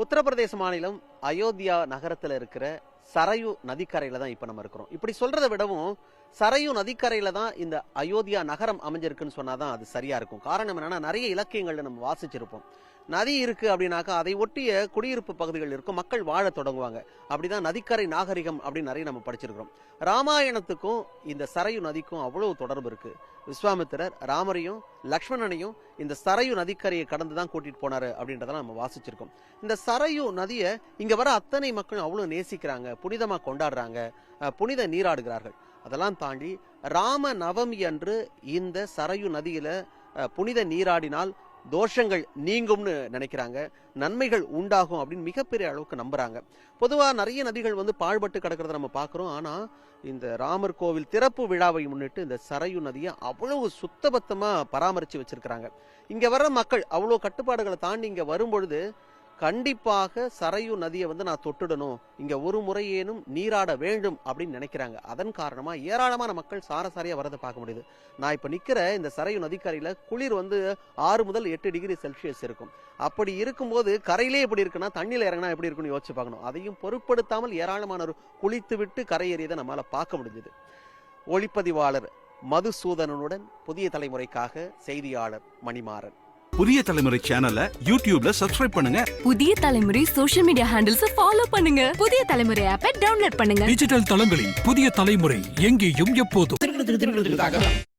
உத்தரப்பிரதேச மாநிலம் அயோத்தியா நகரத்துல இருக்கிற சரையு நதிக்கரையில தான் இப்ப நம்ம இருக்கிறோம். இப்படி சொல்றதை விடவும் சரையு நதிக்கரையில தான் இந்த அயோத்தியா நகரம் அமைஞ்சிருக்குன்னு சொன்னாதான் அது சரியா இருக்கும். காரணம் என்னன்னா, நிறைய இலக்கியங்கள்ல நம்ம வாசிச்சிருப்போம். நதி இருக்கு அப்படின்னாக்கா அதை ஒட்டிய குடியிருப்பு பகுதிகள் இருக்கும், மக்கள் வாழ தொடங்குவாங்க. அப்படிதான் நதிக்கரை நாகரிகம் அப்படின்னு நிறைய நம்ம படிச்சிருக்கிறோம். ராமாயணத்துக்கும் இந்த சரையு நதிக்கும் அவ்வளவு தொடர்பு இருக்கு. விஸ்வாமித்திரர் ராமரையும் லக்ஷ்மணனையும் இந்த சரையு நதிக்கரையை கடந்து தான் கூட்டிட்டு போனாரு அப்படின்றதெல்லாம் நம்ம வாசிச்சிருக்கோம். இந்த சரையு நதியை இங்க வர அத்தனை மக்களும் அவ்வளவு நேசிக்கிறாங்க, புனிதமா கொண்டாடுறாங்க, புனித நீராடுகிறார்கள். அதெல்லாம் தாண்டி ராம நவமி அன்று இந்த சரையு நதியில புனித நீராடினால் தோஷங்கள் நீங்கும்னு நினைக்கிறாங்க, நன்மைகள் உண்டாகும் அப்படின்னு மிகப்பெரிய அளவுக்கு நம்புறாங்க. பொதுவா நிறைய நதிகள் பாழ்பட்டு கிடக்கிறத நம்ம பார்க்கிறோம். ஆனா இந்த ராமர் கோவில் திறப்பு விழாவை முன்னிட்டு இந்த சரையு நதியை அவ்வளவு சுத்தபத்தமா பராமரிச்சு வச்சிருக்கிறாங்க. இங்க வர்ற மக்கள் அவ்வளவு கட்டுப்பாடுகளை தாண்டி இங்க வரும்பொழுது கண்டிப்பாக சரையு நதியை நான் தொட்டுடணும், இங்க ஒரு முறையேனும் நீராட வேண்டும் அப்படின்னு நினைக்கிறாங்க. அதன் காரணமா ஏராளமான மக்கள் சாரசாரியா வரதை பார்க்க முடியுது. நான் இப்ப நிக்கிற இந்த சரையு நதிக்கரையில குளிர் 6 முதல் 8 டிகிரி செல்சியஸ் இருக்கும். அப்படி இருக்கும்போது கரையிலே எப்படி இருக்குன்னா தண்ணியில இறங்கினா எப்படி இருக்குன்னு யோசிச்சு பார்க்கணும். அதையும் பொருட்படுத்தாமல் ஏராளமானவர் குளித்து விட்டு கரையேறியதை நம்மளால பார்க்க முடிஞ்சது. ஒளிப்பதிவாளர் மதுசூதனனுடன் புதிய தலைமுறைக்காக செய்தியாளர் மணிமாறன். புதிய தலைமுறை சேனலை யூடியூப்ல சப்ஸ்கிரைப் பண்ணுங்க. புதிய தலைமுறை சோஷியல் மீடியா ஹேண்டில்ஸ் ஃபாலோ பண்ணுங்க. புதிய தலைமுறை ஆப்பை டவுன்லோட் பண்ணுங்க. டிஜிட்டல் தளங்களில் புதிய தலைமுறை எங்கேயும் எப்போதும்.